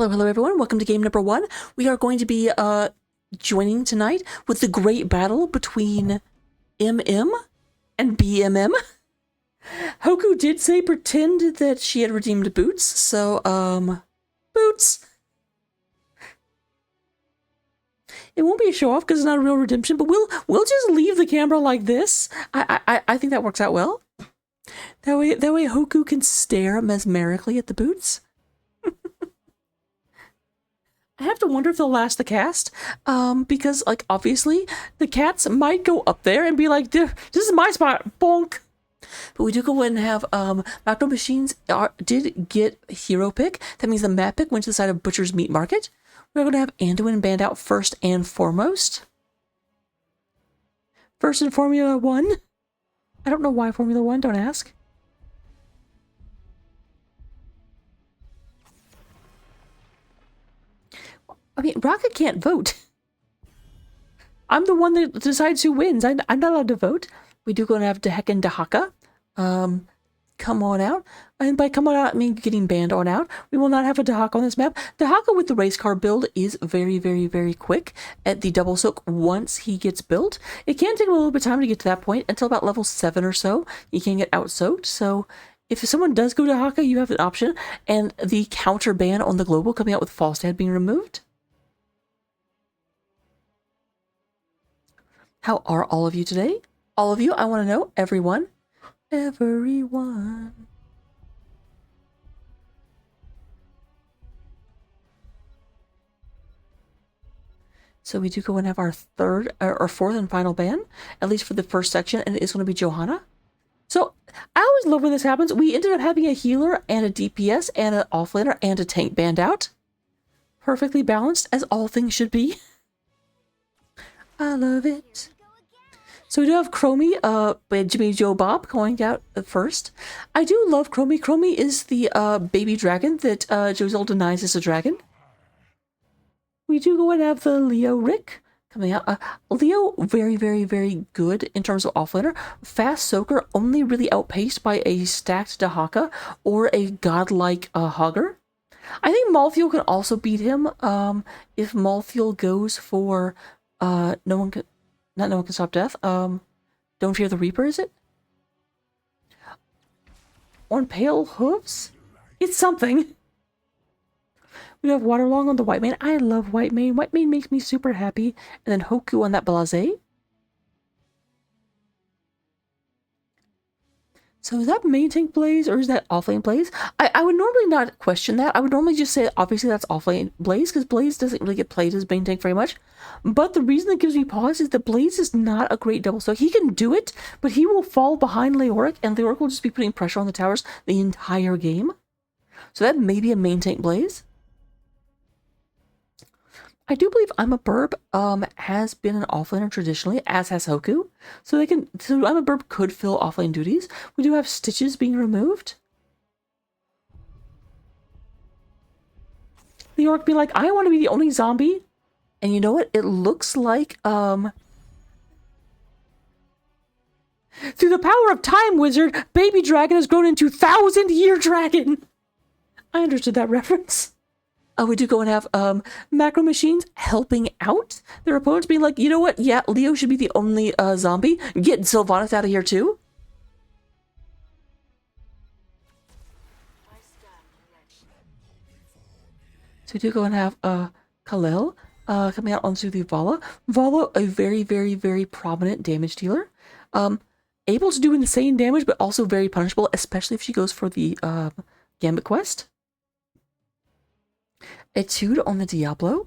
Hello everyone, welcome to game number 1. We are going to be joining tonight with the great battle between MM and BMM. Hoku did say pretend that she had redeemed Boots, so Boots. It won't be a show off because it's not a real redemption, but we'll just leave the camera like this. I think that works out well. That way Hoku can stare mesmerically at the boots. I have to wonder if they'll last the cast, because, like, obviously, the cats might go up there and be like, this is my spot, bonk! But we do go ahead and have, Macro Machines did get hero pick. That means the map pick went to the side of Butcher's Meat Market. We're going to have Anduin banned out first and foremost. First in Formula 1. I don't know why Formula 1, don't ask. I mean, Rocket can't vote. I'm the one that decides who wins. I'm not allowed to vote. We do go and have Dehek and Dehaka. Come on out. And by come on out, I mean getting banned on out. We will not have a Dehaka on this map. Dehaka with the race car build is very, very, very quick at the double soak once he gets built. It can take a little bit of time to get to that point. Until about level 7 or so, you can get out soaked. So if someone does go Dehaka, you have an option. And the counter ban on the global coming out with Falstad being removed. How are all of you today? All of you, I want to know. Everyone. Everyone. So we do go and have our third or fourth and final ban, at least for the first section, and it is going to be Johanna. So I always love when this happens. We ended up having a healer and a DPS and an offlaner and a tank banned out. Perfectly balanced, as all things should be. I love it. So we do have Chromie, Jimmy Joe Bob going out first. I do love Chromie. Chromie is the baby dragon that Jozol denies is a dragon. We do go and have the Leo Rick coming out. Leo, very, very, very good in terms of offlaner. Fast soaker, only really outpaced by a stacked Dehaka or a godlike Hogger. I think Malthael can also beat him. If Malthael goes for no one can, not no one can stop death. Don't fear the Reaper, is it? On pale hooves? It's something. We have Waterlong on the Whitemane. I love Whitemane. Whitemane makes me super happy. And then Hoku on that Blase. So is that main tank Blaze or is that offlane Blaze? I would normally not question that. I would normally just say obviously that's offlane Blaze because Blaze doesn't really get played as main tank very much. But the reason that gives me pause is that Blaze is not a great double soak. He can do it, but he will fall behind Leoric and Leoric will just be putting pressure on the towers the entire game. So that may be a main tank Blaze. I do believe I'm a Burb has been an offlaner traditionally, as has Hoku. So I'm a Burb could fill offlane duties. We do have Stitches being removed. The Orc being like, I want to be the only zombie. And you know what? It looks like through the power of time, wizard, baby dragon has grown into 1,000-year dragon. I understood that reference. We do go and have macro machines helping out their opponents, being like, you know what? Yeah, Leo should be the only zombie. Get Sylvanas out of here too. So we do go and have Khalil coming out onto the Vala. Vala, a very, very, very prominent damage dealer. Able to do insane damage, but also very punishable, especially if she goes for the Gambit quest. Etude on the Diablo.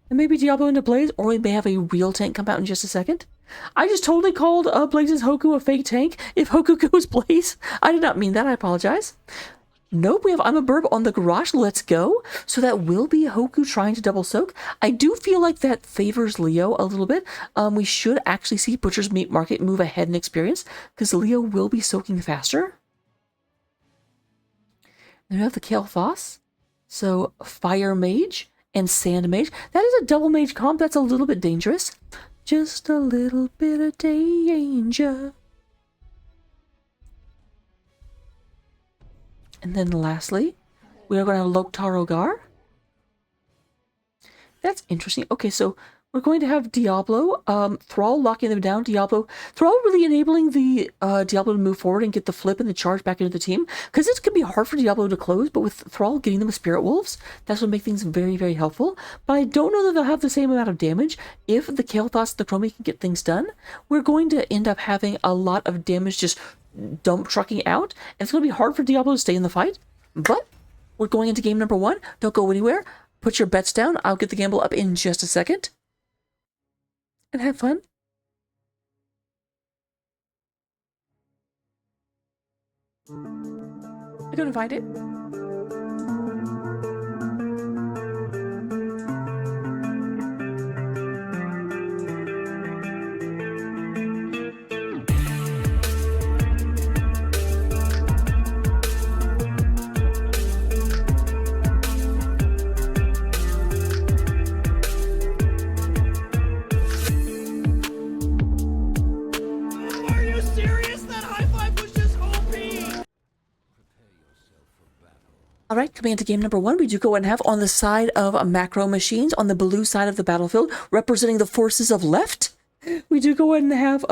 And maybe Diablo into Blaze, or we may have a real tank come out in just a second. I just totally called Blaze's Hoku a fake tank. If Hoku goes Blaze, I did not mean that, I apologize. Nope, we have I'm a Burb on the Garage, let's go. So that will be Hoku trying to double soak. I do feel like that favors Leo a little bit. We should actually see Butcher's Meat Market move ahead in experience, because Leo will be soaking faster. Then we have the Kale Foss. So, Fire Mage and Sand Mage. That is a double mage comp. That's a little bit dangerous. Just a little bit of danger. And then lastly, we are going to have Loktar Ogar. That's interesting. Okay, so we're going to have Diablo, Thrall locking them down, Thrall really enabling the Diablo to move forward and get the flip and the charge back into the team, because it can be hard for Diablo to close, but with Thrall getting them with Spirit Wolves, that's what makes things very, very helpful. But I don't know that they'll have the same amount of damage. If the Kael'thas, the Chromie can get things done, we're going to end up having a lot of damage just dump trucking out, and it's going to be hard for Diablo to stay in the fight, but we're going into game number 1. Don't go anywhere. Put your bets down. I'll get the gamble up in just a second. And have fun. I'm gonna find it. Alright, coming into game number 1, we do go and have on the side of macro machines, on the blue side of the battlefield, representing the forces of left, we do go and have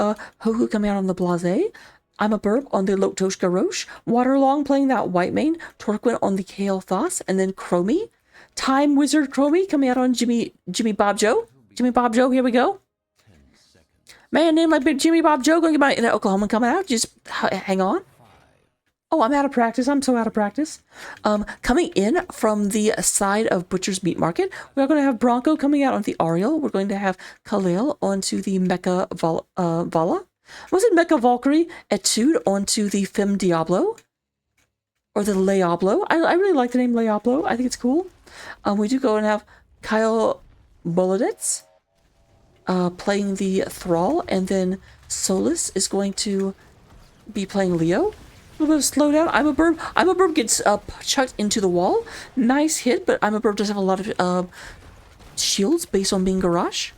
Hoku coming out on the Blase, I'm a Burb on the Loktoshka Roche, Waterlong playing that Whitemane, Torquin on the Kael'thas, and then Chromie, Time Wizard Chromie coming out on Jimmy Bob Joe. Jimmy Bob Joe, here we go. Man named like Big Jimmy Bob Joe going to get my Oklahoma coming out, just hang on. Oh, I'm out of practice. I'm so out of practice. Coming in from the side of Butcher's Meat Market, we're going to have Bronco coming out on the Ariel. We're going to have Khalil onto the Mecha Vala. Was it Mecha Valkyrie? Etude onto the Femme Diablo. Or the Leablo. I really like the name Leablo. I think it's cool. We do go and have Kyle Bolodets playing the Thrall. And then Solus is going to be playing Leo. A little bit of slowdown. I'm a Burb gets chucked into the wall. Nice hit, but I'm a Burb does have a lot of shields based on being Garage.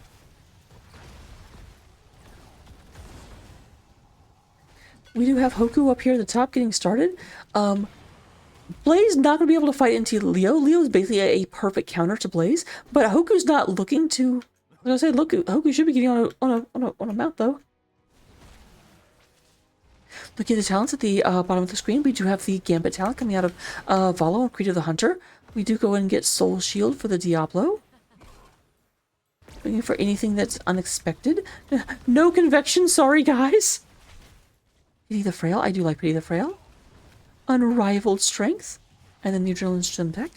We do have Hoku up here at the top getting started. Blaze not going to be able to fight into Leo. Leo is basically a perfect counter to Blaze, but Hoku's not looking to. I was gonna say, look, Hoku should be getting on a mount though. Looking at the talents at the bottom of the screen, we do have the Gambit talent coming out of Valo and Creed of the Hunter. We do go in and get Soul Shield for the Diablo. Looking for anything that's unexpected. No convection, sorry guys. Pity the Frail, I do like Pity the Frail. Unrivaled Strength, and then the Adrenaline Stim deck.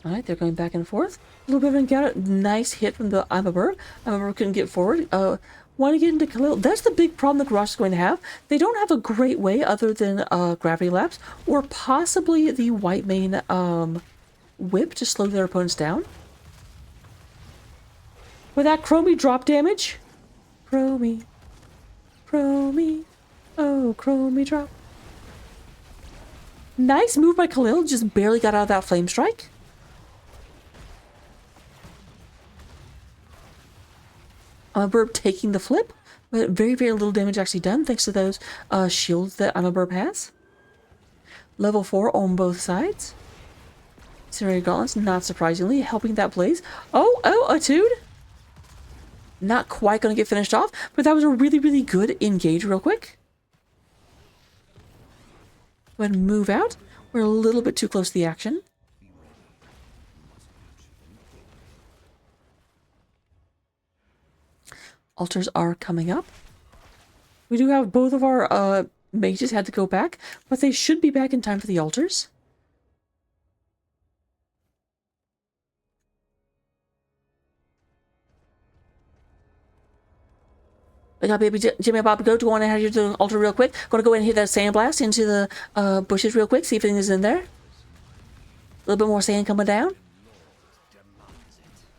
Alright, they're going back and forth. A little bit of an encounter. Nice hit from the I'm a Burb. I'm a Burb couldn't get forward. Want to get into Khalil. That's the big problem the Garage is going to have. They don't have a great way other than Gravity Lapse or possibly the White Mane Whip to slow their opponents down. With that Chromie drop damage. Chromie. Chromie. Oh, Chromie drop. Nice move by Khalil. Just barely got out of that Flame Strike. Burb taking the flip, but very, very little damage actually done thanks to those shields that Burb has. Level 4 on both sides. Incendiary Gauntlets, not surprisingly, helping that Blaze. Oh, Etude! Not quite going to get finished off, but that was a really, really good engage real quick. Go ahead and move out. We're a little bit too close to the action. Altars are coming up. We do have both of our mages had to go back, but they should be back in time for the altars. I got baby Jimmy and Bob go on ahead of the altar real quick. Gonna go ahead and hit that sandblast into the bushes real quick, see if anything is in there. A little bit more sand coming down.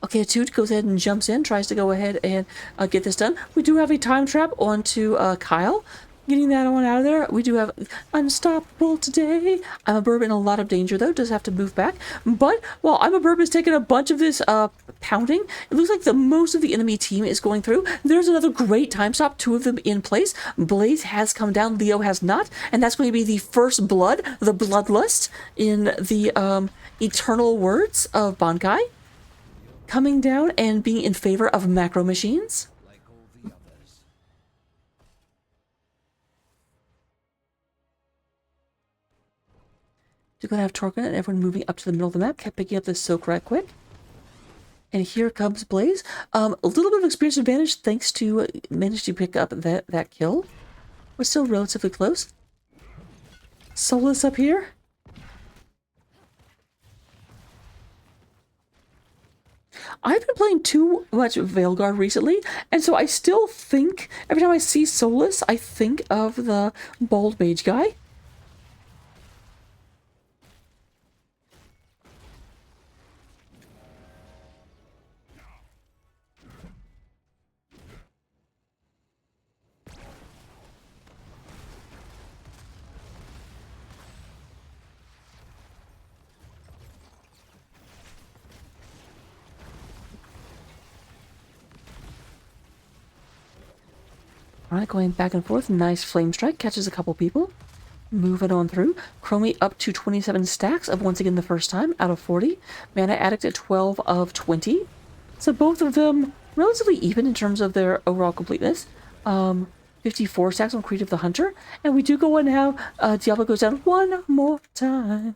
Okay, Toot goes ahead and jumps in, tries to go ahead and get this done. We do have a time trap onto Kyle. Getting that one out of there. We do have Unstoppable today. I'm a Burb in a lot of danger, though. Does have to move back. But while I'm a Burb is taking a bunch of this pounding, it looks like the most of the enemy team is going through. There's another great time stop. 2 of them in place. Blaze has come down. Leo has not. And that's going to be the first blood, the bloodlust, in the eternal words of Bankai. Coming down and being in favor of macro machines. You're going to have Torquin and everyone moving up to the middle of the map. Kept picking up this soak right quick. And here comes Blaze. A little bit of experience advantage thanks to managed to pick up that kill. We're still relatively close. Solus up here. I've been playing too much Veilguard recently, and so I still think, every time I see Solus, I think of the bald mage guy. Alright, going back and forth. Nice flame strike. Catches a couple people. Moving on through. Chromie up to 27 stacks of once again the first time out of 40. Mana Addict at 12 of 20. So both of them relatively even in terms of their overall completeness. 54 stacks on Creed of the Hunter. And we do go and have Diablo goes down one more time.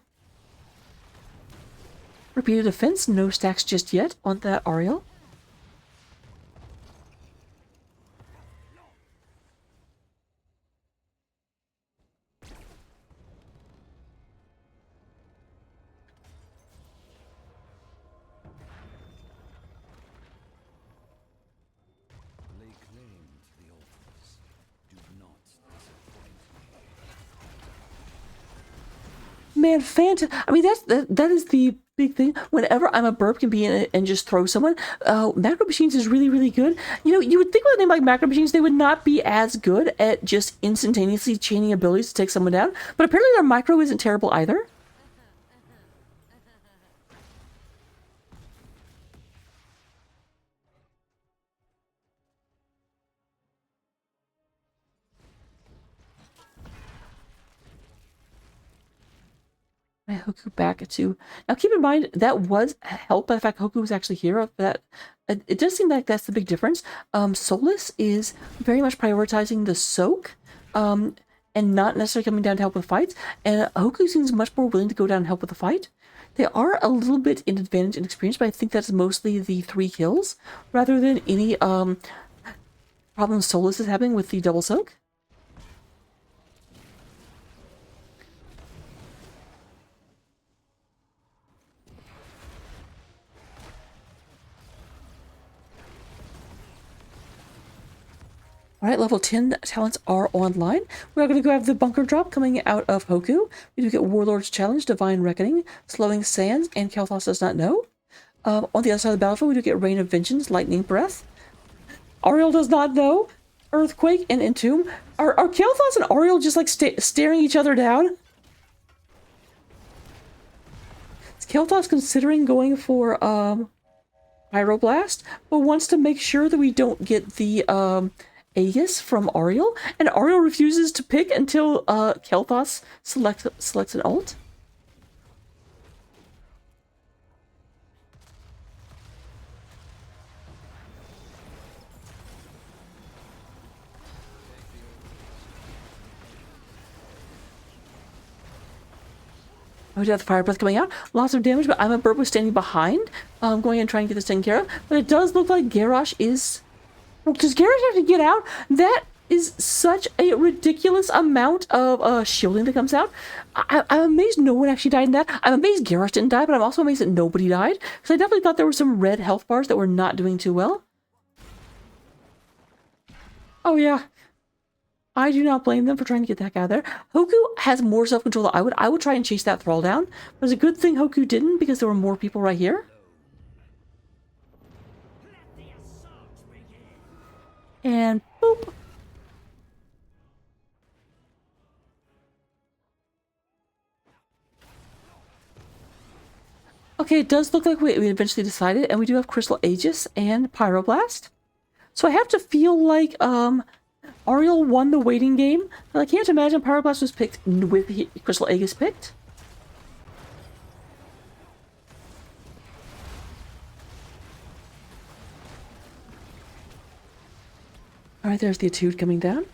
Repeated defense. No stacks just yet on that Ariel. Man, I mean, that is the big thing. Whenever I'm a burp can be in it and just throw someone. Macro Machines is really, really good. You know, you would think with a name like Macro Machines, they would not be as good at just instantaneously chaining abilities to take someone down. But apparently their micro isn't terrible either. Hoku back to now. Keep in mind that was helped by the fact Hoku was actually here. That it does seem like that's the big difference. Solus is very much prioritizing the soak, and not necessarily coming down to help with fights. And Hoku seems much more willing to go down and help with the fight. They are a little bit in advantage and experience, but I think that's mostly the 3 kills rather than any problems Solus is having with the double soak. All right, level 10 talents are online. We are going to go have the bunker drop coming out of Hoku. We do get Warlord's Challenge, Divine Reckoning, Slowing Sands, and Kel'Thas Does Not Know. On the other side of the battlefield, we do get Rain of Vengeance, Lightning Breath. Ariel Does Not Know, Earthquake, and Entomb. Are Kel'Thas and Ariel just like staring each other down? Is Kel'Thas considering going for Pyroblast, but wants to make sure that we don't get the Aegis from Ariel, and Ariel refuses to pick until Kel'Thas selects an ult. We do have the Fire Breath coming out. Lots of damage, but I'm a burp was standing behind, going and trying to get this taken care of. But it does look like Garrosh is... Does Garrosh have to get out? That is such a ridiculous amount of shielding that comes out. I'm amazed no one actually died in that. I'm amazed Garrosh didn't die, but I'm also amazed that nobody died. Because I definitely thought there were some red health bars that were not doing too well. Oh yeah. I do not blame them for trying to get that guy out of there. Hoku has more self-control than I would. I would try and chase that thrall down. But it's a good thing Hoku didn't, because there were more people right here. And boop. Okay, it does look like we eventually decided, and we do have Crystal Aegis and Pyroblast. So I have to feel like Ariel won the waiting game. But I can't imagine Pyroblast was picked with Crystal Aegis picked. Alright, there's the Etude coming down.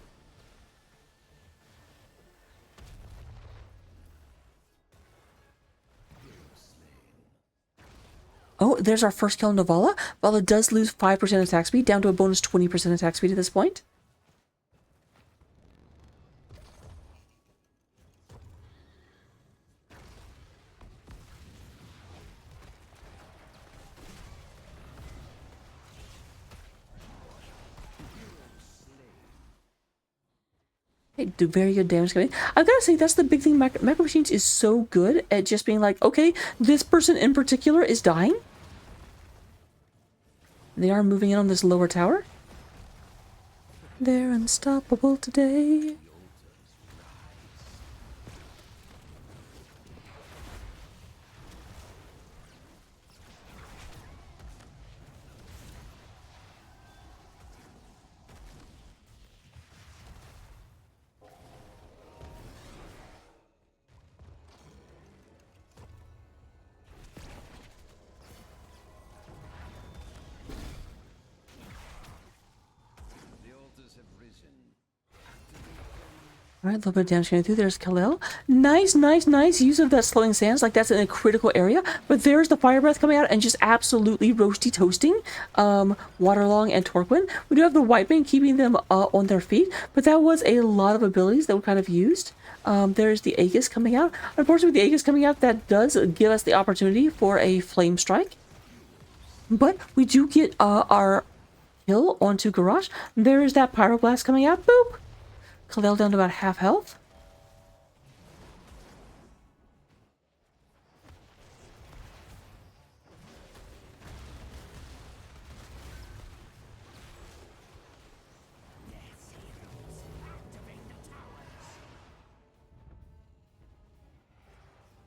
Oh, there's our first kill on Navala. Vala does lose 5% attack speed, down to a bonus 20% attack speed at this point. Hey, do very good damage coming. I've got to say, that's the big thing. Macro Machines is so good at just being like, okay, this person in particular is dying. They are moving in on this lower tower. They're unstoppable today. Alright, a little bit of damage going through. There's Khalil. Nice use of that slowing sands. Like, that's in a critical area. But there's the Fire Breath coming out and just absolutely roasty toasting Waterlong and Torquin. We do have the Whitebane keeping them on their feet. But that was a lot of abilities that were kind of used. There's the Aegis coming out. Unfortunately, with the Aegis coming out, that does give us the opportunity for a Flame Strike. But we do get our kill onto Garrosh. There is that Pyroblast coming out. Boop! Khalil down to about half health.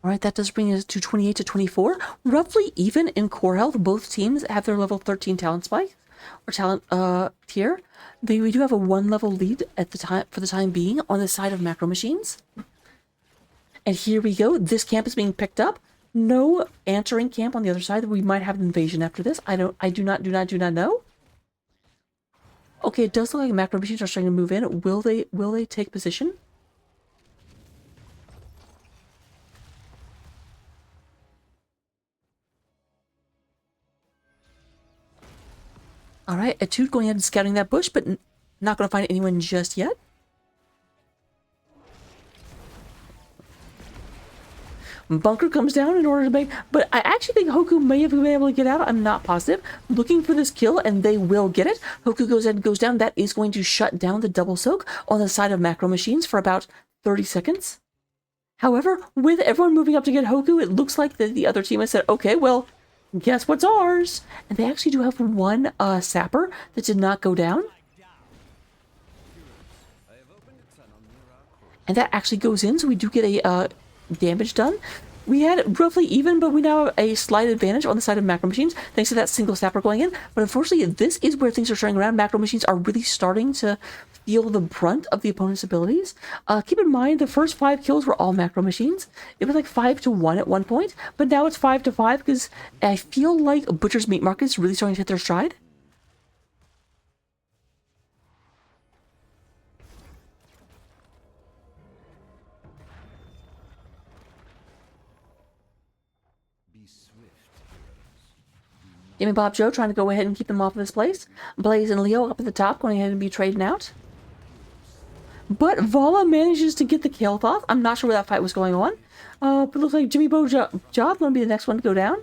All right, that does bring us to 28 to 24. Roughly even in core health. Both teams have their level 13 talent spike or talent tier. We do have a 1 level lead at the time for the time being on the side of macro machines. And here we go. This camp is being picked up. No answering camp on the other side. We might have an invasion after this. I do not know. Okay, it does look like macro machines are starting to move in. Will they take position? All right, Etude going ahead and scouting that bush, but not going to find anyone just yet. Bunker comes down in order to make... But I actually think Hoku may have been able to get out. I'm not positive. Looking for this kill, and they will get it. Hoku goes ahead and goes down. That is going to shut down the double soak on the side of macro machines for about 30 seconds. However, with everyone moving up to get Hoku, it looks like the other team has said, okay, well, guess what's ours? And they actually do have one sapper that did not go down. And that actually goes in, so we do get a damage done. We had roughly even, but we now have a slight advantage on the side of macro machines thanks to that single sapper going in. But unfortunately, this is where things are turning around. Macro machines are really starting to feel the brunt of the opponent's abilities. Keep in mind, the first 5 kills were all macro machines. It was like 5-1 at one point, but now it's 5-5 because I feel like Butcher's Meat Market is really starting to hit their stride. Jimmy Bob Joe trying to go ahead and keep them off of this place. Blaze and Leo up at the top going ahead and be trading out. But Vala manages to get the kill off. I'm not sure where that fight was going on. But it looks like Jimmy Bo Job going to be the next one to go down.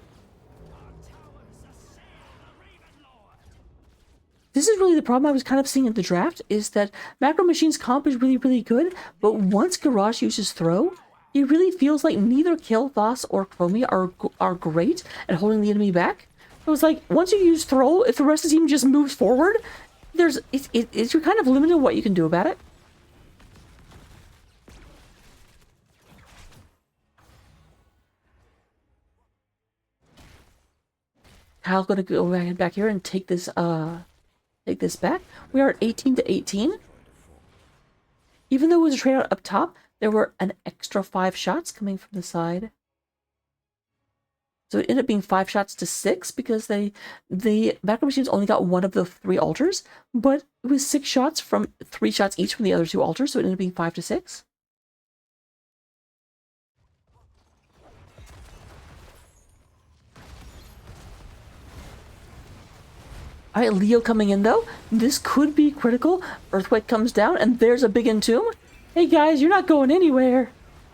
This is really the problem I was kind of seeing in the draft, is that Macro Machine's comp is really, really good, but once Garage uses throw, it really feels like neither Kill, Voss, or Chromie are great at holding the enemy back. It was like, once you use throw, if the rest of the team just moves forward, you're kind of limited what you can do about it. Kyle's going to go back here and take this back. We are at 18 to 18. Even though it was a trade out up top, there were an extra 5 shots coming from the side. So it ended up being 5 shots to 6 because the macro machines only got one of the 3 altars, but it was 6 shots from 3 shots each from the other 2 altars, so it ended up being 5 to 6. All right, Leo coming in though. This could be critical. Earthquake comes down, and there's a big entomb. Hey guys, you're not going anywhere.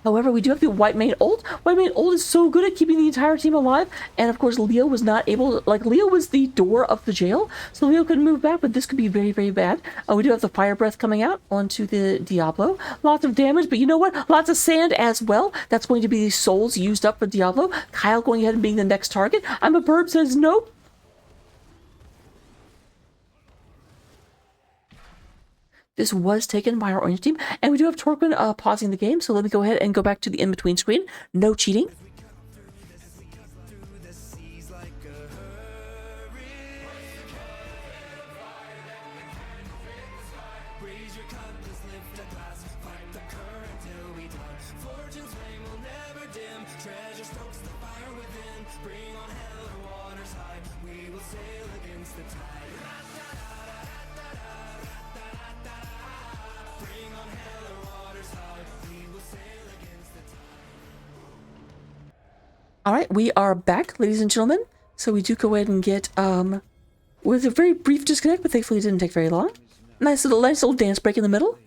However, we do have the White Mane ult. White Mane ult is so good at keeping the entire team alive. And of course, Leo was not able to, like, Leo was the door of the jail. So Leo couldn't move back, but this could be very, very bad. We do have the Fire Breath coming out onto the Diablo. Lots of damage, but you know what? Lots of sand as well. That's going to be the souls used up for Diablo. Kyle going ahead and being the next target. I'm a Burb says nope. This was taken by our orange team, and we do have Torquin pausing the game, so let me go ahead and go back to the in-between screen. No cheating. All right, we are back, ladies and gentlemen. So we do go ahead and get, with a very brief disconnect, but thankfully it didn't take very long. Nice little dance break in the middle.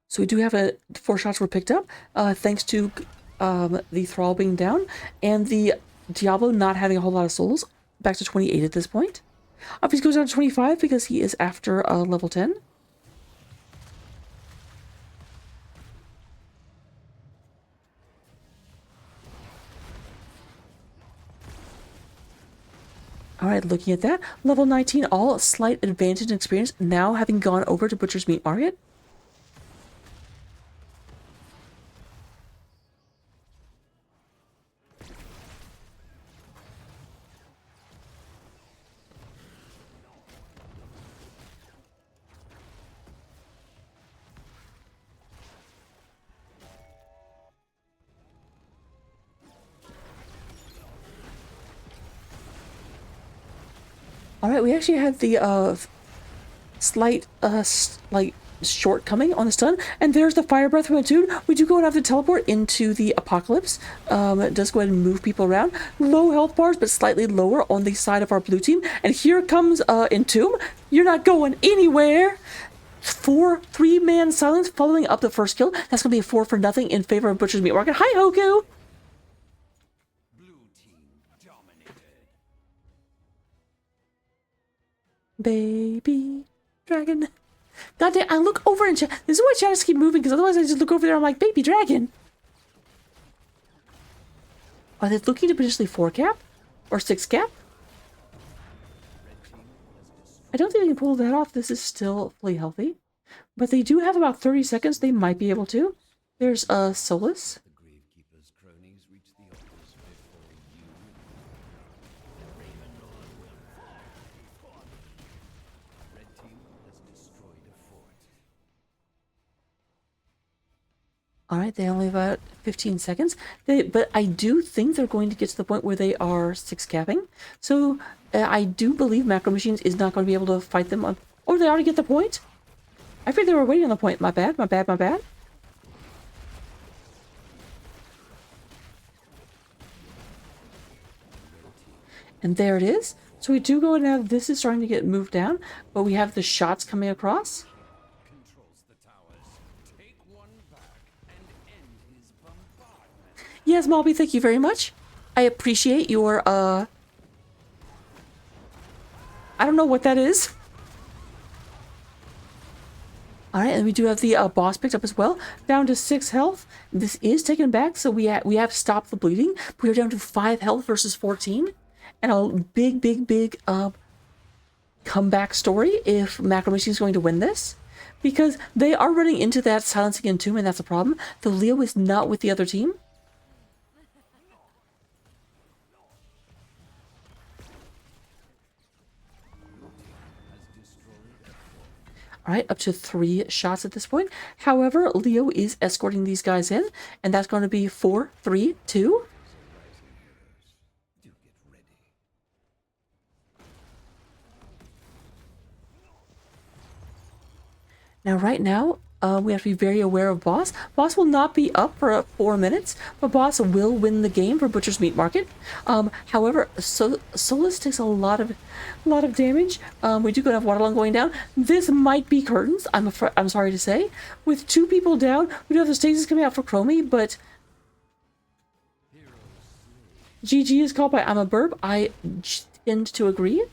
So we do have 4 shots were picked up, thanks to the Thrall being down, and the Diablo not having a whole lot of souls, back to 28 at this point. Obviously goes down to 25 because he is after level 10. All right, looking at that, level 19, all slight advantage and experience now having gone over to Butcher's Meat Market. All right, we actually had the slight like shortcoming on the stun, and there's the fire breath from Attuned. We do go and have to teleport into the apocalypse. It does go ahead and move people around. Low health bars, but slightly lower on the side of our blue team. And here comes Entomb. You're not going anywhere. 3-man silence following up the first kill. That's gonna be a 4-for-0 in favor of Butcher's Meat Market. Hi, Hoku. Baby dragon. God damn, I look over and chat. This is why chat has to keep moving, because otherwise I just look over there and I'm like, baby dragon. Are they looking to potentially 4-cap? Or 6-cap? I don't think they can pull that off. This is still fully healthy. But they do have about 30 seconds. They might be able to. There's Solus. All right, they only have about 15 seconds. But I do think they're going to get to the point where they are 6-capping. So I do believe Macro Machines is not going to be able to fight them on... Oh, they already get the point? I figured they were waiting on the point. My bad, my bad, my bad. And there it is. So we do go and have... This is starting to get moved down. But we have the shots coming across. Yes, Malby, thank you very much. I appreciate your, I don't know what that is. Alright, and we do have the boss picked up as well. Down to 6 health. This is taken back, so we have stopped the bleeding. We are down to 5 health versus 14. And a big comeback story if Macro Machine is going to win this. Because they are running into that silencing Entomb, and that's a problem. The Leo is not with the other team. All right, up to 3 shots at this point. However, Leo is escorting these guys in, and that's going to be 4, 3, 2. Now, right now, we have to be very aware of Boss. Boss will not be up for 4 minutes, but Boss will win the game for Butcher's Meat Market. However, Solus takes a lot of damage. We do go to have Waterlung going down. This might be curtains. I'm sorry to say. With 2 people down, we do have the stasis coming out for Chromie, but GG is called by I'm a Burb. I tend to agree.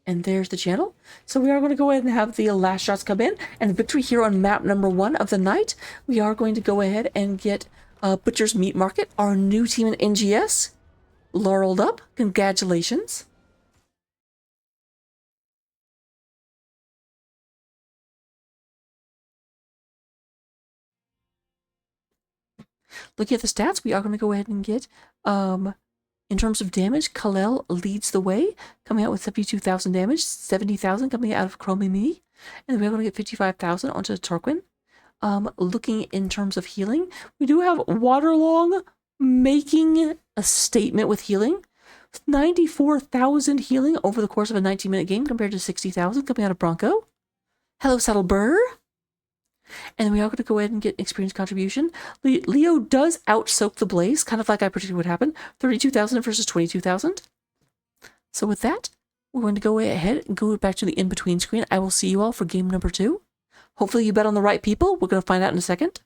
And there's the channel. So we are going to go ahead and have the last shots come in. And victory here on map number 1 of the night. We are going to go ahead and get Butcher's Meat Market, our new team in NGS. Laureled up. Congratulations. Looking at the stats, we are going to go ahead and get... in terms of damage, Kalel leads the way, coming out with 72,000 damage, 70,000 coming out of Chromie Me, and we're going to get 55,000 onto Tarquin. Looking in terms of healing, we do have Waterlong making a statement with healing. 94,000 healing over the course of a 19-minute game compared to 60,000 coming out of Bronco. Hello, Saddle Burr. And we are going to go ahead and get experience contribution. Leo does out-soak the Blaze, kind of like I predicted would happen. 32,000 versus 22,000. So with that, we're going to go ahead and go back to the in-between screen. I will see you all for game number 2. Hopefully you bet on the right people. We're going to find out in a second.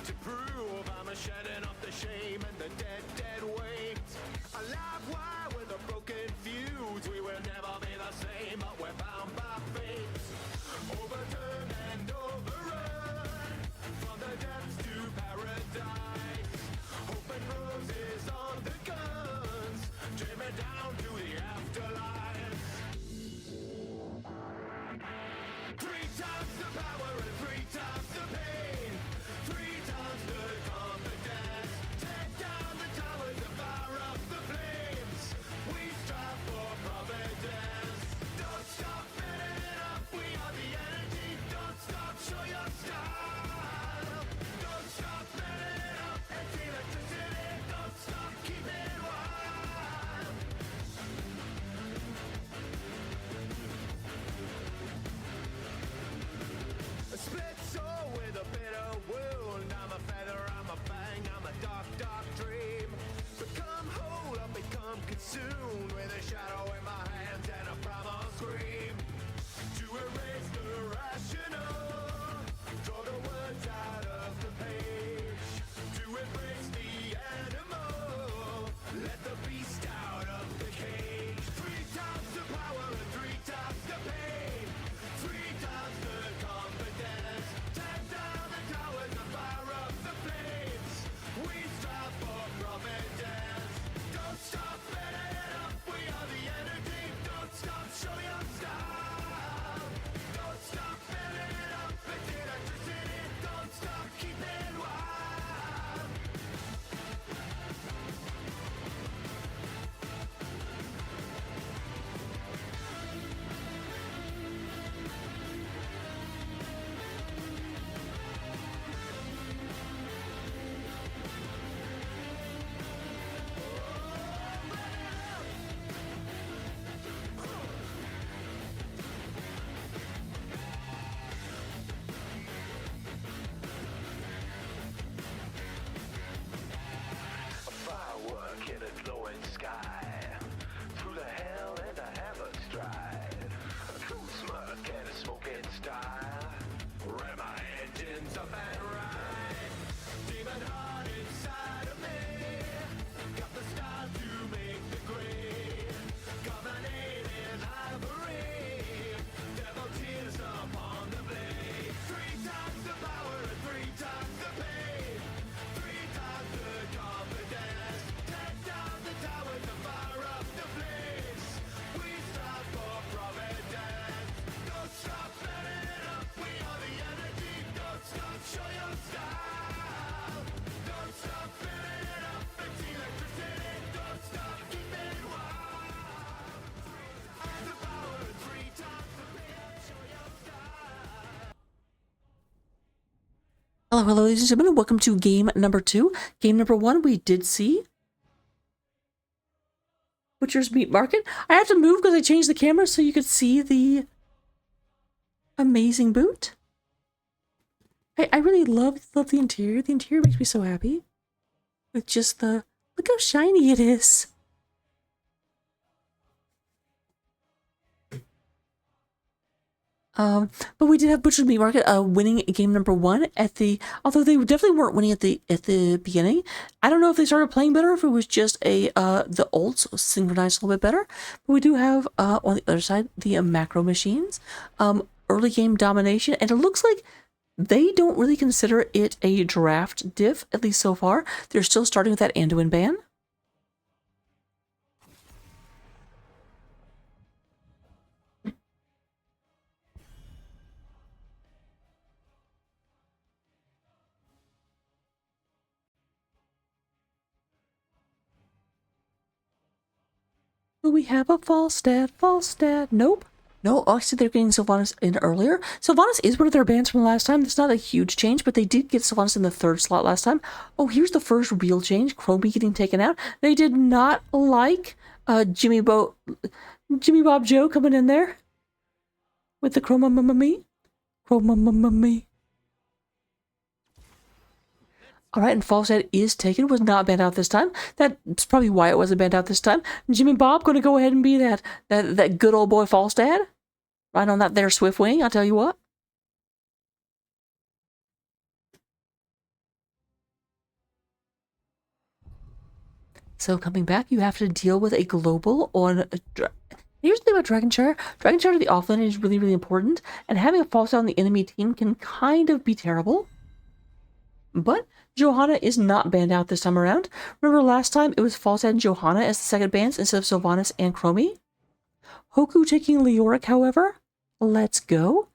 to prove. I'm a shedding off the shame and the dead, dead weight. Alive, why with a broken fuse? We will never be the same, but we're bound by fate. Overturned and overrun, from the depths to paradise. Open roses on the guns, dreaming down to the afterlife. 3 times the power and 3 times the pain. 3 times the confidence. Take down the towers and fire up the flames. We strive for providence. Don't stop filling it up. We are the energy. Don't stop, show your style. Don't stop filling it up. It's electricity. Don't stop, keep it wild. A split soul with a bitter wound. I'm a feather, I'm a fang, I'm a dark, dark dream. Become whole, I become consumed with a shadow in my hands and a primal scream. To erase the rational, draw the words out of the page. To embrace the animal, let the beast out of the cage. 3 times the power and 3 times the pain. 3 times the confidence. Tear down the towers and fire up the flames. We strive for providence. Don't stop filling it up. We are the energy. Don't stop, show your style. Don't stop filling it up. It's electricity. Don't stop, keep it wild. A firework in a glowing sky. Through the hell and the hammer stride. A cool smirk and a smoking star. Ram my engines up and right. Demon heart inside of me. Got the style to make the grade. Carbonated ivory. Devil tears upon the blade. 3 times the power and 3 times the pain. 3 times the confidence. Take down the towers and fire up the flames. We strive for providence. Don't stop filling it up. We are the energy. Don't stop, show your style. Don't stop filling it up. It's electricity. Don't stop, keep it wild. 3 times the power and 3 times the pain. Show your style. Hello, hello, ladies and gentlemen. Welcome to game number 2. Game number 1, we did see Butcher's Meat Market. I have to move because I changed the camera so you could see the amazing boot. I really love the interior. The interior makes me so happy. With just the... Look how shiny it is. But we did have Butcher's Meat Market winning game number 1 at the... Although they definitely weren't winning at the beginning. I don't know if they started playing better, or if it was just the olds synchronized a little bit better. But we do have, on the other side, the macro machines. Early game domination. And it looks like they don't really consider it a draft diff, at least so far. They're still starting with that Anduin ban. Do we have a false stat? False stat? Nope. No, actually they're getting Sylvanas in earlier. Sylvanas is one of their bans from last time. It's not a huge change, but they did get Sylvanas in the 3rd slot last time. Oh, here's the first real change. Chromie getting taken out. They did not like Jimmy Bob Joe coming in there with the Chromie. Chromie. All right, and false stat is taken. Was not banned out this time. That's probably why it wasn't banned out this time. Jimmy Bob going to go ahead and be that good old boy false dad. Right on that there swift wing, I'll tell you what. So coming back, you have to deal with a global on here's the thing about Dragonshire. Dragonshire to the offlane is really, really important, and having a false out on the enemy team can kind of be terrible. But Johanna is not banned out this time around. Remember last time it was Falstad and Johanna as the second bans instead of Sylvanas and Chromie? Hoku taking Leoric, however. Let's go.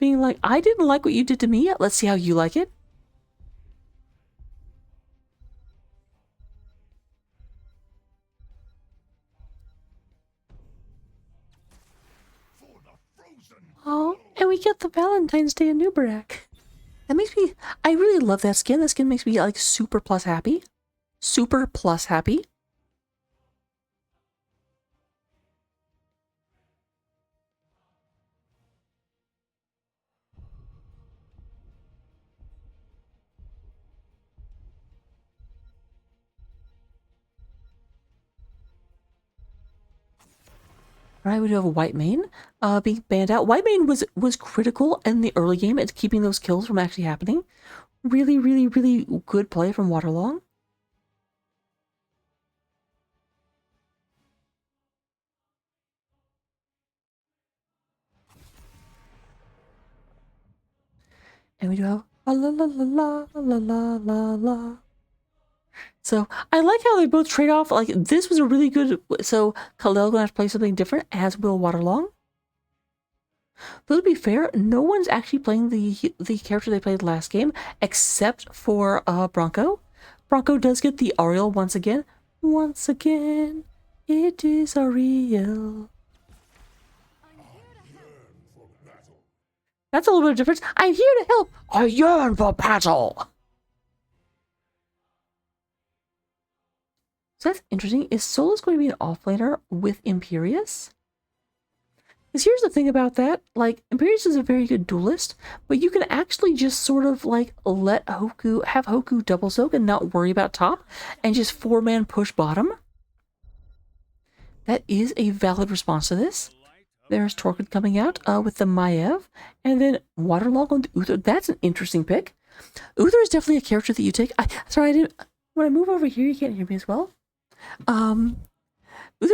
Being like, I didn't like what you did to me. Let's see how you like it. Oh, and we get the Valentine's Day in Nubarak. That makes me, I really love that skin. That skin makes me like super plus happy. Super plus happy. Alright, we do have a white mane being banned out. White mane was critical in the early game at keeping those kills from actually happening. Really, really, really good play from Waterlong. And we do have a la la la la la la la la. So I like how they both trade off. Like this was a really good. So Khalil gonna have to play something different, as will Waterlong. But to be fair, no one's actually playing the character they played last game except for Bronco. Bronco does get the Ariel once again. Once again, it is Ariel. That's a little bit of difference. I'm here to help. I yearn for battle. So that's interesting. Is Solus going to be an offlaner with Imperius? Because here's the thing about that. Like, Imperius is a very good duelist, but you can actually just sort of like let Hoku have Hoku double soak and not worry about top and just 4-man push bottom. That is a valid response to this. There's Torquid coming out with the Maiev, and then Waterlong on the Uther. That's an interesting pick. Uther is definitely a character that you take. Sorry, I didn't. When I move over here, you can't hear me as well. Uther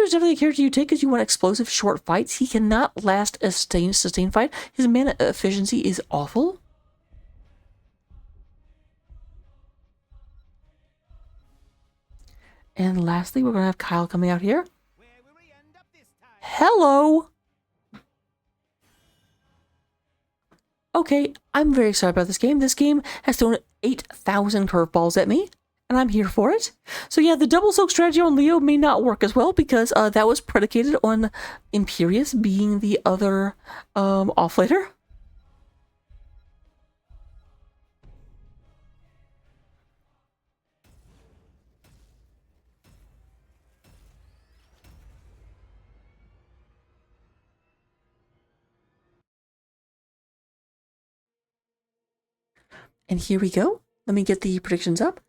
is definitely a character you take because you want explosive short fights. He cannot last a sustained fight. His mana efficiency is awful. And lastly, we're going to have Kyle coming out here. Hello! Okay, I'm very excited about this game. This game has thrown 8,000 curveballs at me, and I'm here for it. So yeah, the double soak strategy on Leo may not work as well because that was predicated on Imperius being the other offlaner. And here we go. Let me get the predictions up.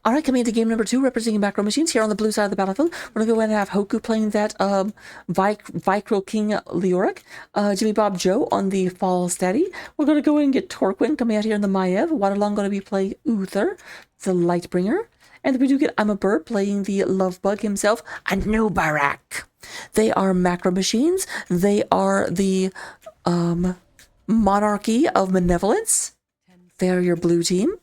All right, coming into game number 2, representing macro machines here on the blue side of the battlefield. We're going to go ahead and have Hoku playing that Vicryl King Leoric, Jimmy Bob Joe on the Falstad. We're going to go in and get Torquid coming out here in the Maiev. Waterlong going to be playing Uther, the Lightbringer. And then we do get I'm a Bird playing the Lovebug himself, Nubarak. They are macro machines. They are the Monarchy of Malevolence. They are your blue team.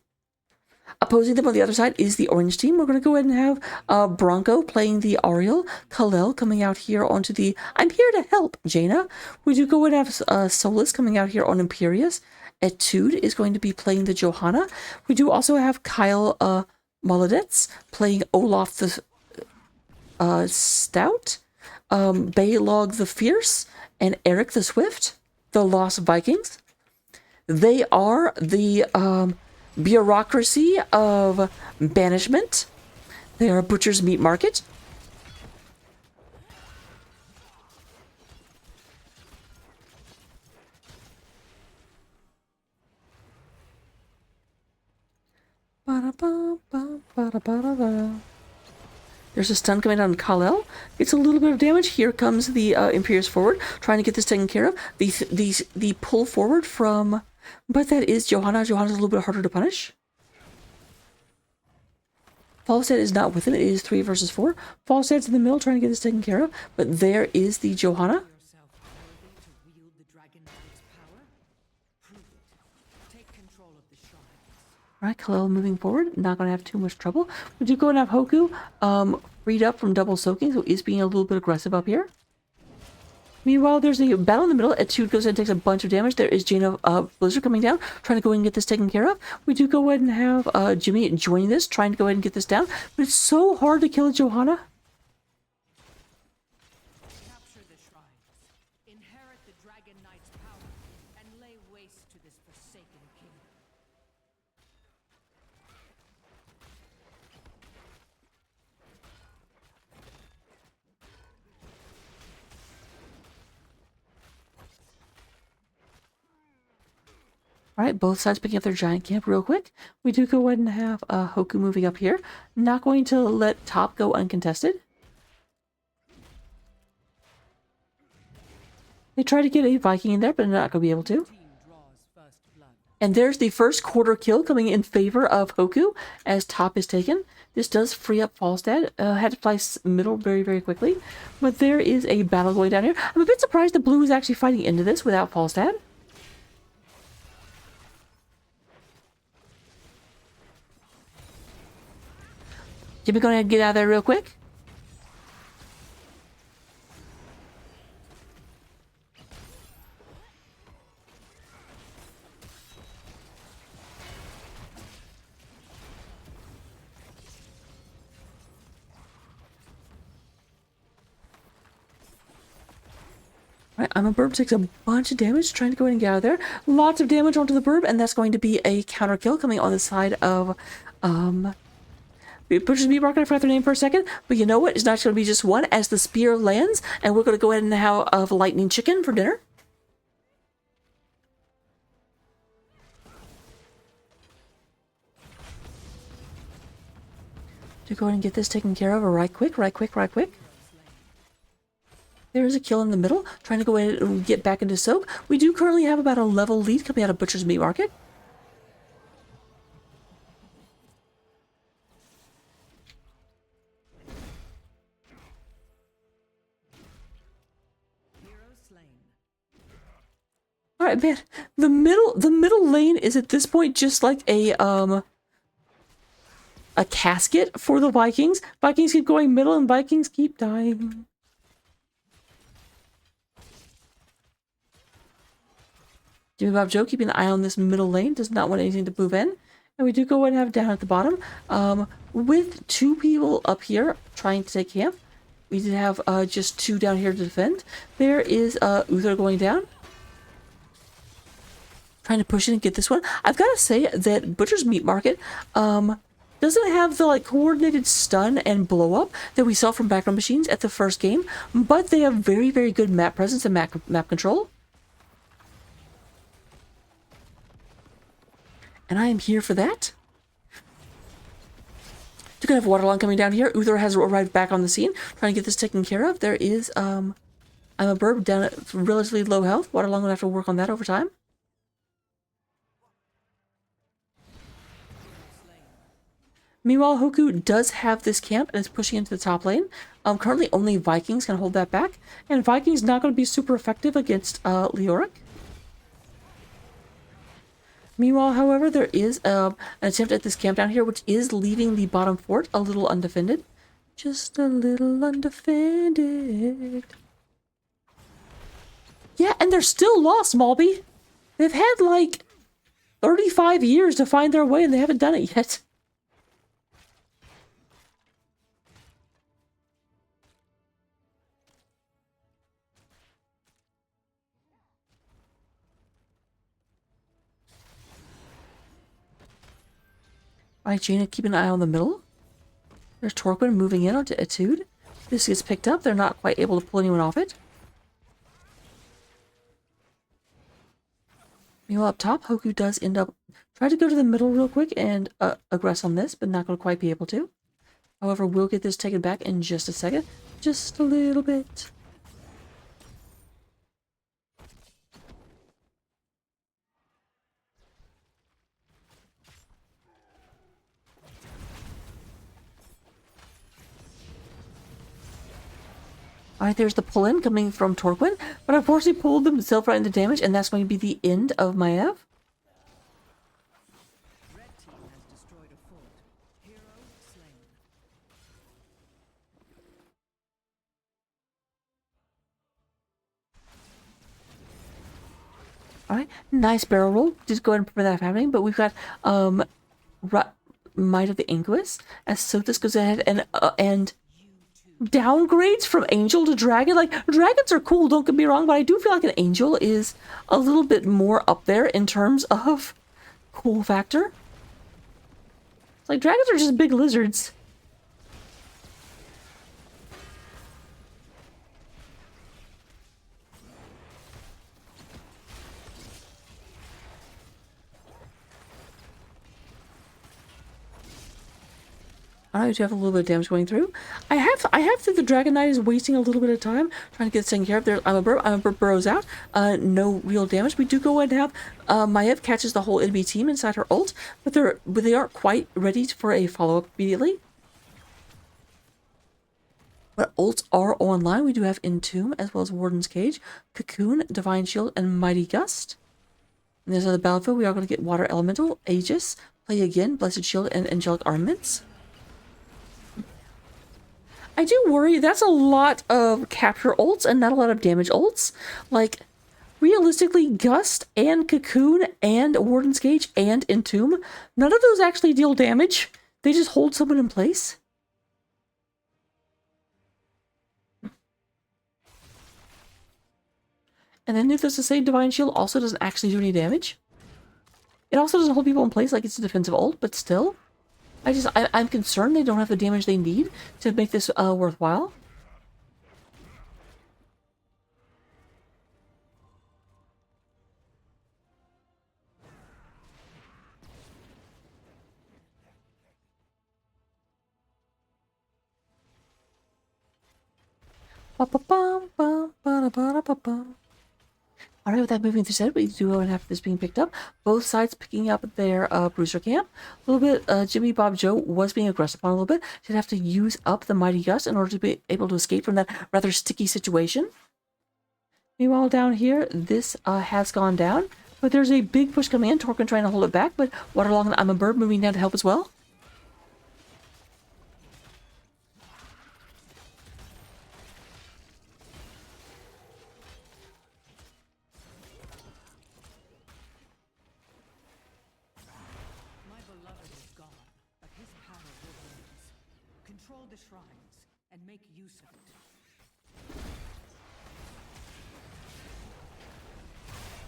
Opposing them on the other side is the orange team. We're going to go ahead and have Bronco playing the Ariel. Khalil coming out here onto the I'm here to help, Jaina. We do go ahead and have Solus coming out here on Imperius. Etude is going to be playing the Johanna. We do also have Kyle Molodets playing Olaf the Stout, Baylog the Fierce, and Eric the Swift, the Lost Vikings. They are the bureaucracy of banishment. They are a butcher's meat market. There's a stun coming on Kal-El. It's a little bit of damage. Here comes the Imperious forward, trying to get this taken care of. The pull forward from... But that is Johanna. Johanna's a little bit harder to punish. Falstad is not with him. It is 3 versus 4. Falstad's in the middle trying to get this taken care of. But there is the Johanna. Alright, Kal-El moving forward. Not going to have too much trouble. We do go and have Hoku freed up from double soaking, so is being a little bit aggressive up here. Meanwhile, there's a battle in the middle. Etude goes and takes a bunch of damage. There is Jaina Blizzard coming down, trying to go and get this taken care of. We do go ahead and have Jimmy joining this, trying to go ahead and get this down. But it's so hard to kill Johanna. Capture the shrines, inherit the Dragon Knight's power, and lay waste to this forsaken kingdom. Alright, both sides picking up their giant camp real quick. We do go ahead and have Hoku moving up here. Not going to let top go uncontested. They try to get a Viking in there, but they're not going to be able to. And there's the first quarter kill coming in favor of Hoku as top is taken. This does free up Falstad. Had to place middle very, very quickly. But there is a battle going down here. I'm a bit surprised the blue is actually fighting into this without Falstad. Jimmy, go ahead and get out of there real quick. Right, I'm a burb takes a bunch of damage trying to go ahead and get out of there. Lots of damage onto the burb, and that's going to be a counter kill coming on the side of it pushes me rock. I forgot their name for a second, but you know what? It's not going to be just one as the spear lands, and we're going to go ahead and have lightning chicken for dinner. To go ahead and get this taken care of right quick. There is a kill in the middle, trying to go ahead and get back into soak. We do currently have about a level lead coming out of Butcher's Meat Market. All right, man. The middle lane is at this point just like a casket for the Vikings. Vikings keep going middle, and Vikings keep dying. Jimmy Bob Joe keeping an eye on this middle lane. Does not want anything to move in. And we do go ahead and have down at the bottom. With 2 people up here trying to take camp. We did have just 2 down here to defend. There is Uther going down. Trying to push in and get this one. I've got to say that Butcher's Meat Market doesn't have the like coordinated stun and blow up that we saw from Background Machines at the first game, but they have very, very good map presence and map control. And I am here for that. You're gonna have Waterlong coming down here. Uther has arrived back on the scene, trying to get this taken care of. There is I'm a burb down at relatively low health. Waterlong will have to work on that over time. Meanwhile, Hoku does have this camp and is pushing into the top lane. Currently, only Vikings can hold that back, and Vikings not going to be super effective against Leoric. Meanwhile, however, there is an attempt at this camp down here, which is leaving the bottom fort a little undefended. Just a little undefended. Yeah, and they're still lost, Malby. They've had like 35 years to find their way, and they haven't done it yet. Alright, Jaina, keep an eye on the middle. There's Torquin moving in onto Etude. This gets picked up. They're not quite able to pull anyone off it. Meanwhile, up top, Hoku does end up try to go to the middle real quick and aggress on this, but not going to quite be able to. However, we'll get this taken back in just a second. Just a little bit. Alright, there's the pull-in coming from Torquin, but unfortunately pulled himself right into damage, and that's going to be the end of Maiev. Red team has destroyed a fort. Hero slain. Alright, nice barrel roll. Just go ahead and prevent that from happening, but we've got Might of the Inquis as Sothis goes ahead and downgrades from angel to dragon. Like, dragons are cool, don't get me wrong, but I do feel like an angel is a little bit more up there in terms of cool factor. It's like, dragons are just big lizards. I do have a little bit of damage going through. I have that the Dragon Knight is wasting a little bit of time trying to get this taken care of. There, I'm a burp burrows out. No real damage. We do go ahead and have Maiev catches the whole enemy team inside her ult, but they aren't quite ready for a follow-up immediately. But ults are online. We do have Entomb as well as Warden's Cage, Cocoon, Divine Shield, and Mighty Gust. And there's another battlefield. We are going to get Water Elemental, Aegis, Play Again, Blessed Shield, and Angelic Armaments. I do worry, that's a lot of capture ults and not a lot of damage ults. Like, realistically, Gust and Cocoon and Warden's Cage and Entomb, none of those actually deal damage. They just hold someone in place. And then needless to say, Divine Shield also doesn't actually do any damage. It also doesn't hold people in place like it's a defensive ult, but still. I'm concerned they don't have the damage they need to make this worthwhile. Alright, with that moving through said, we do have this being picked up. Both sides picking up their Bruiser camp. A little bit, Jimmy Bob Joe was being aggressive on a little bit. She'd have to use up the Mighty Gust in order to be able to escape from that rather sticky situation. Meanwhile, down here, this has gone down. But there's a big push coming in. Torquin trying to hold it back, but Waterlong and I'm a Bird moving down to help as well. Control the shrines and make use of it.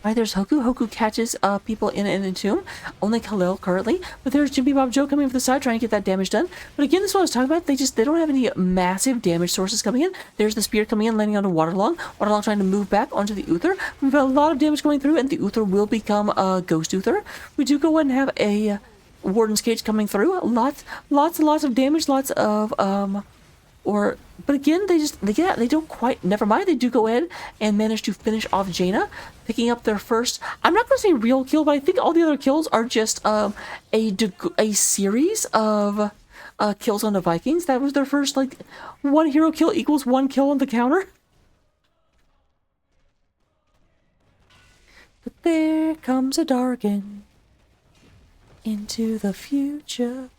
Alright, there's Hoku. Hoku catches people in an Entomb. Only Khalil currently. But there's Jimmy Bob Joe coming from the side trying to get that damage done. But again, this is what I was talking about. They don't have any massive damage sources coming in. There's the Spear coming in, landing onto Waterlong. Waterlong trying to move back onto the Uther. We've got a lot of damage going through, and the Uther will become Ghost Uther. We do go ahead and have a Warden's Cage coming through. Lots and lots of damage, lots of but again, they don't quite, never mind, they do go ahead and manage to finish off Jaina, picking up their first, I'm not going to say real kill, but I think all the other kills are just a series of kills on the Vikings. That was their first, like, one hero kill equals one kill on the counter. But there comes a darken into the future.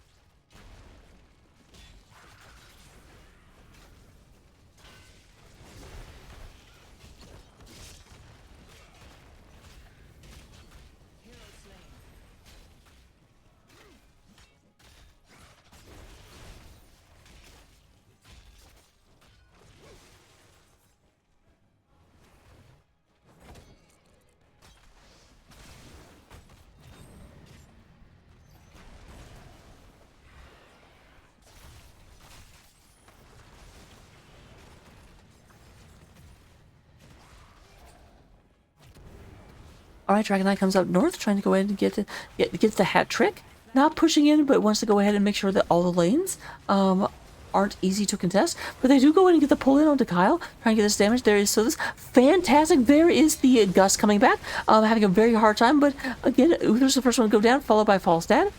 All right, Dragon Knight comes up north, trying to go ahead and get the hat trick. Not pushing in, but wants to go ahead and make sure that all the lanes aren't easy to contest. But they do go in and get the pull in onto Kyle, trying to get this damage. There is so this fantastic. There is the Gus coming back, having a very hard time. But again, Uther's the first one to go down, followed by Falstad.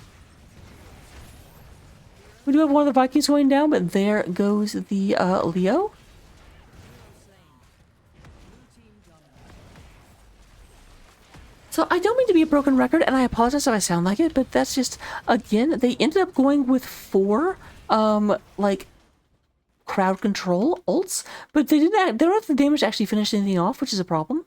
We do have one of the Vikings going down, but there goes the Leo. So I don't mean to be a broken record, and I apologize if I sound like it, but that's just, again, they ended up going with 4, like, crowd control ults, but they don't have the damage to actually finish anything off, which is a problem.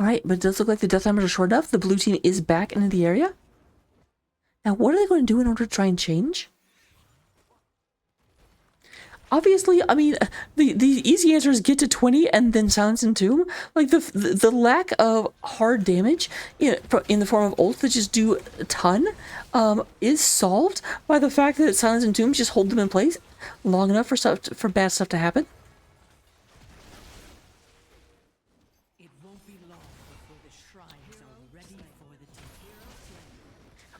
Alright, but it does look like the death timers are short enough. The blue team is back into the area. Now, what are they going to do in order to try and change? Obviously, I mean, the easy answer is get to 20 and then Silence and Tomb. Like, the lack of hard damage in the form of ults that just do a ton is solved by the fact that Silence and Tomb just hold them in place long enough for bad stuff to happen.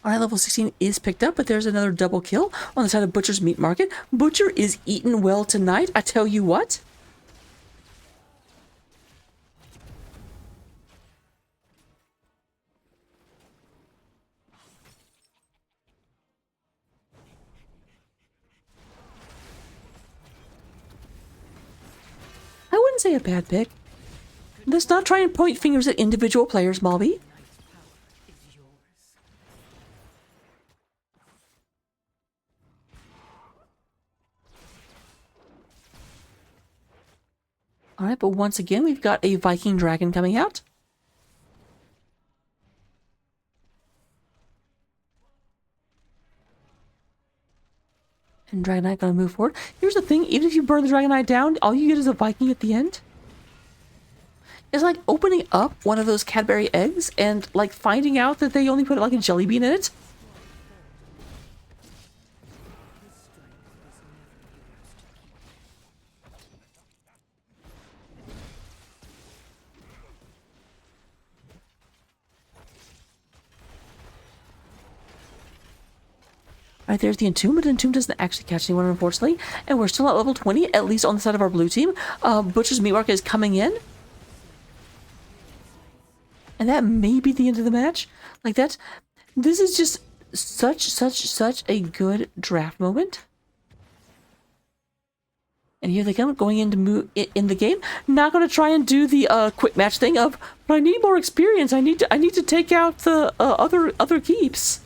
Alright, level 16 is picked up, but there's another double kill on the side of Butcher's Meat Market. Butcher is eaten well tonight, I tell you what. I wouldn't say a bad pick. Let's not try and point fingers at individual players, Malby. Alright, but once again, we've got a Viking Dragon coming out. And Dragon Knight gonna move forward. Here's the thing, even if you burn the Dragon Knight down, all you get is a Viking at the end. It's like opening up one of those Cadbury eggs and like finding out that they only put like a jelly bean in it. Alright, there's the Entomb, but Entomb doesn't actually catch anyone, unfortunately. And we're still at level 20, at least on the side of our blue team. Butcher's Meat Market is coming in. And that may be the end of the match. Like, this is just such a good draft moment. And here they come, going into in the game. Not going to try and do the quick match thing of, but I need more experience. I need to take out the other keeps.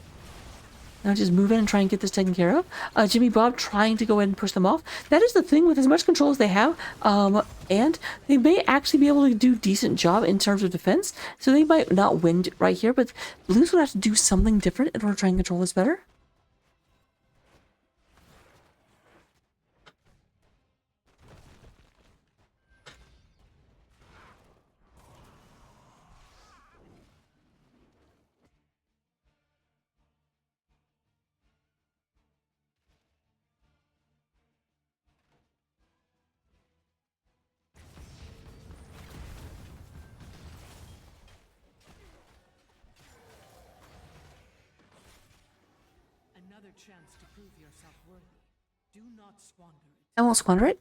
Now just move in and try and get this taken care of. Jimmy Bob trying to go ahead and push them off. That is the thing with as much control as they have. And they may actually be able to do a decent job in terms of defense. So they might not win right here, but Blues would have to do something different in order to try and control this better. Another chance to prove yourself worthy. Do not squander it. I won't squander it.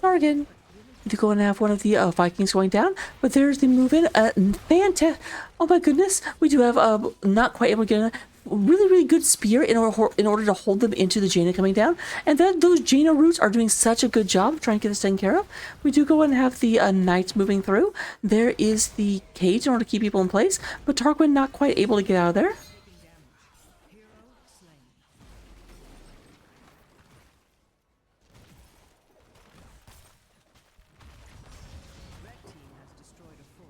Target. You go and have one of the Vikings going down, but there's the move in. Fantastic! Oh my goodness, we do have not quite able to get really, really good spear in order to hold them into the Jaina coming down. And then those Jaina roots are doing such a good job of trying to get this taken care of. We do go and have the knights moving through. There is the cage in order to keep people in place, but Tarquin not quite able to get out of there. Hero slain. Red team has destroyed a fort.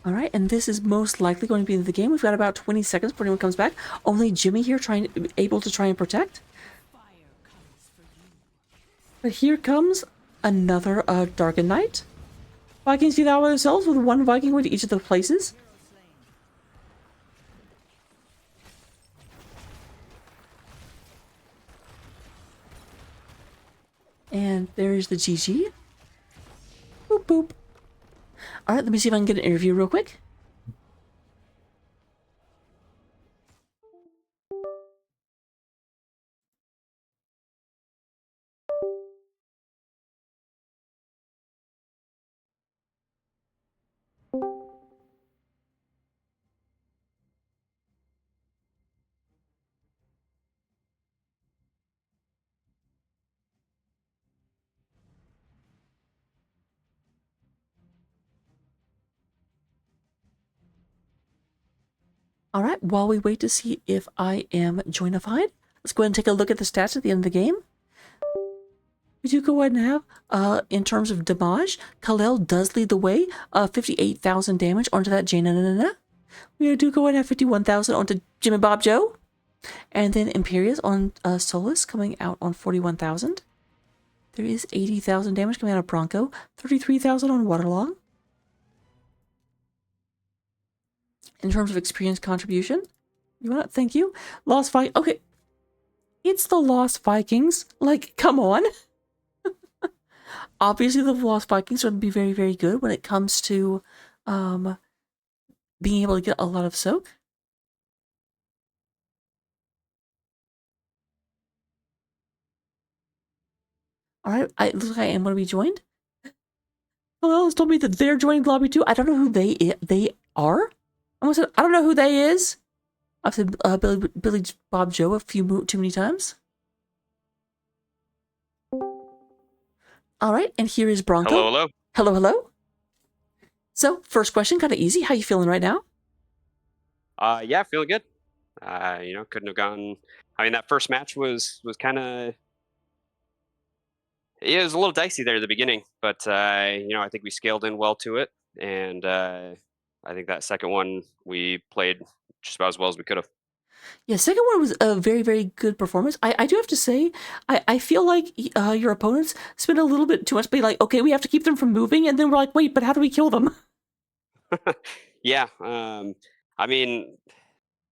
All right, and this is most likely going to be the game. We've got about 20 seconds before anyone comes back. Only Jimmy here able to try and protect. Fire comes for you. But here comes another Darken Knight. Vikings do that by themselves with one Viking going to each of the places. Hero slain. And there's the GG. Boop, boop. All right, let me see if I can get an interview real quick. All right, while we wait to see if I am joinified, let's go ahead and take a look at the stats at the end of the game. We do go ahead and have, in terms of damage, Khalil does lead the way, 58,000 damage onto that Jaina. We do go ahead and have 51,000 onto Jimmy Bob Joe. And then Imperius on Solus coming out on 41,000. There is 80,000 damage coming out of Bronco, 33,000 on Waterlong. In terms of experience contribution, you want to thank you. Lost Vikings. Okay, it's the Lost Vikings. Like, come on. Obviously, the Lost Vikings are going to be very, very good when it comes to being able to get a lot of soak. All right, it looks like I am going to be joined. Hello, has told me that they're joining the lobby too. I don't know who they are. I almost said I don't know who they is. I've said Billy Bob Joe a few too many times. All right, and here is Bronco. Hello, hello. Hello, hello. So, first question, kind of easy. How you feeling right now? Yeah, feeling good. Couldn't have gone. I mean, that first match was kind of. It was a little dicey there at the beginning, but I think we scaled in well to it, and I think that second one we played just about as well as we could have. Yeah, second one was a very, very good performance. I do have to say, I feel like your opponents spent a little bit too much being like, okay, we have to keep them from moving, and then we're like, wait, but how do we kill them? Yeah, I mean,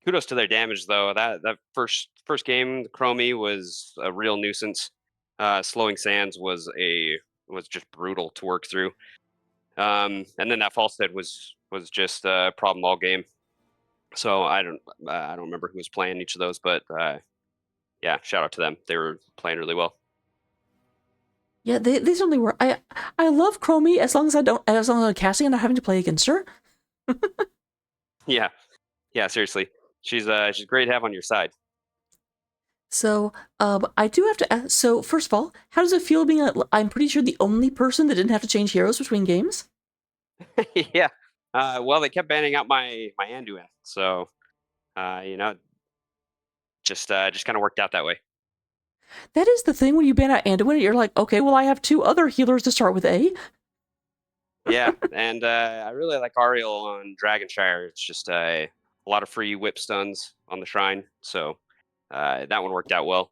kudos to their damage though. That first game, the Chromie was a real nuisance. Slowing Sands was just brutal to work through. And then that Falstead was just a problem all game. So I don't remember who was playing each of those, but yeah, shout out to them. They were playing really well. Yeah, they certainly were. I love Chromie as long as I'm casting and not having to play against her. Yeah, seriously, she's great to have on your side. So, I do have to ask, so first of all, how does it feel being, I'm pretty sure the only person that didn't have to change heroes between games? Yeah. Well, they kept banning out my Anduin, so just kind of worked out that way. That is the thing when you ban out Anduin, you're like, okay, well, I have two other healers to start with A. Yeah, and I really like Ariel on Dragonshire. It's just a lot of free whip stuns on the shrine, so that one worked out well.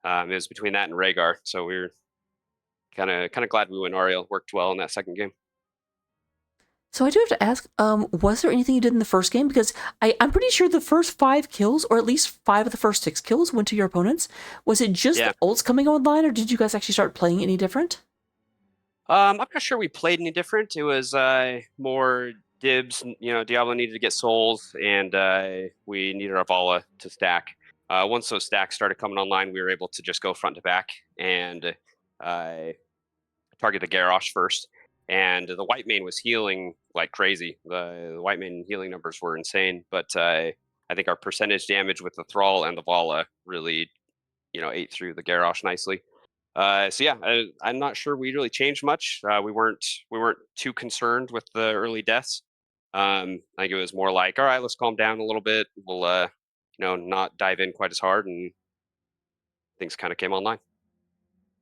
It was between that and Rhaegar, so we were kind of glad we went Ariel. Worked well in that second game. So I do have to ask, was there anything you did in the first game? Because I'm pretty sure the first 5 kills, or at least 5 of the first 6 kills, went to your opponents. Was it just the ults coming online, or did you guys actually start playing any different? I'm not sure we played any different. It was more dibs. Diablo needed to get souls, and we needed our Vala to stack. Once those stacks started coming online, we were able to just go front to back and target the Garrosh first. and the white main was healing like crazy. The white main healing numbers were insane, but I think our percentage damage with the Thrall and the Vala really, ate through the Garrosh nicely. So yeah, I'm not sure we really changed much. We weren't too concerned with the early deaths. I think it was more like, all right, let's calm down a little bit. We'll not dive in quite as hard, and things kind of came online.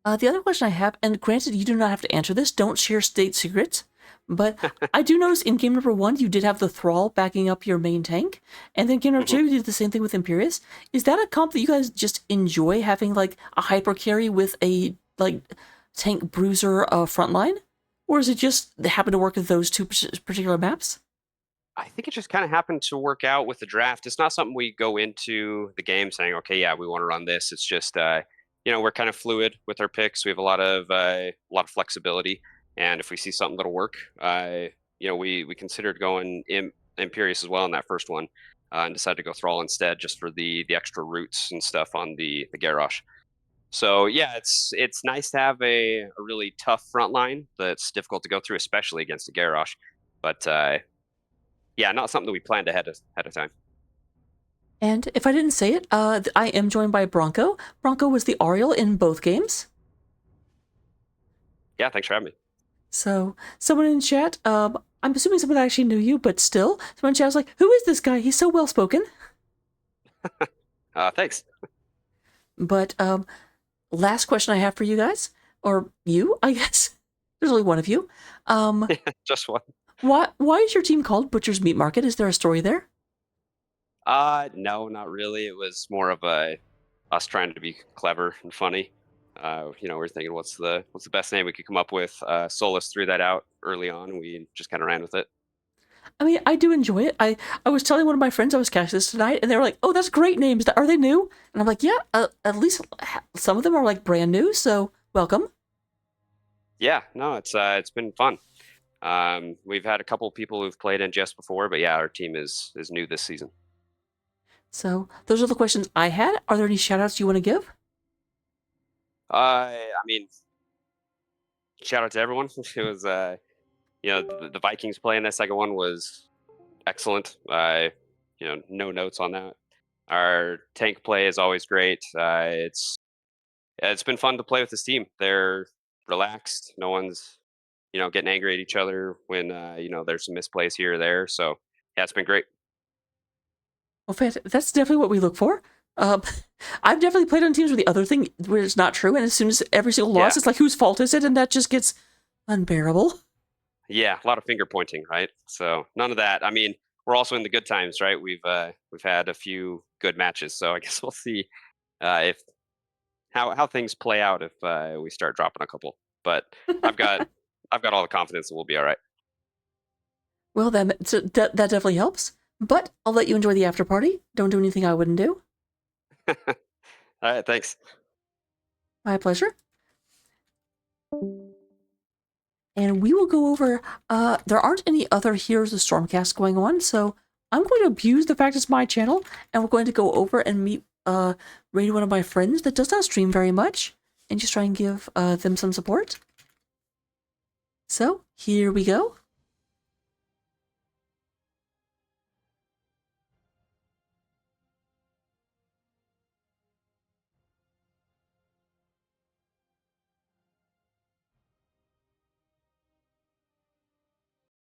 The other question I have, and granted, you do not have to answer this, don't share state secrets, but I do notice in game number 1, you did have the Thrall backing up your main tank, and then game number 2, you did the same thing with Imperius. Is that a comp that you guys just enjoy, having, like, a hyper carry with a, like, tank bruiser frontline? Or is it just they happen to work with those two particular maps? I think it just kind of happened to work out with the draft. It's not something we go into the game saying, okay, yeah, we want to run this. It's just, we're kind of fluid with our picks. We have a lot of flexibility, and if we see something that'll work, we considered going Imperius as well in that first one, and decided to go Thrall instead, just for the extra roots and stuff on the Garrosh. So yeah, it's nice to have a really tough front line that's difficult to go through, especially against a Garrosh. But yeah, not something that we planned ahead of time. And if I didn't say it, I am joined by Bronco. Bronco was the Ariel in both games. Yeah, thanks for having me. So, someone in chat, I'm assuming someone actually knew you, but still, someone in chat was like, who is this guy? He's so well spoken. Thanks. But, last question I have for you guys, or you, I guess. There's only one of you. Just one. Why is your team called Butcher's Meat Market? Is there a story there? No, not really. It was more of us trying to be clever and funny. We're thinking, what's the best name we could come up with? Solus threw that out early on, and we just kind of ran with it. I mean, I do enjoy it. I was telling one of my friends I was casting this tonight, and they were like, "Oh, that's great names. Are they new?" And I'm like, "Yeah, at least some of them are like brand new. So welcome." Yeah, no, it's been fun. We've had a couple people who've played NGS before, but yeah, our team is new this season. So those are the questions I had. Are there any shout outs you want to give? I mean, shout out to everyone. It was, the Vikings play in that second one was excellent. No notes on that. Our tank play is always great. It's been fun to play with this team. They're relaxed. No one's getting angry at each other when there's some misplays here or there. So yeah, it's been great. Well, that's definitely what we look for. Um, I've definitely played on teams where the other thing where it's not true, and as soon as every single loss, Yeah. it's like, whose fault is it? And that just gets unbearable. Yeah, a lot of finger pointing, right? So none of that. I mean, we're also in the good times, right? We've had a few good matches, so I guess we'll see if how things play out if we start dropping a couple. But I've got I've got all the confidence that we'll be all right. Well, that definitely helps. But I'll let you enjoy the after party. Don't do anything I wouldn't do. All right, thanks. My pleasure. And we will go over, there aren't any other Heroes of Stormcast going on, so I'm going to abuse the fact it's my channel, and we're going to go over and meet, raid one of my friends that does not stream very much, and just try and give, them some support. So, here we go.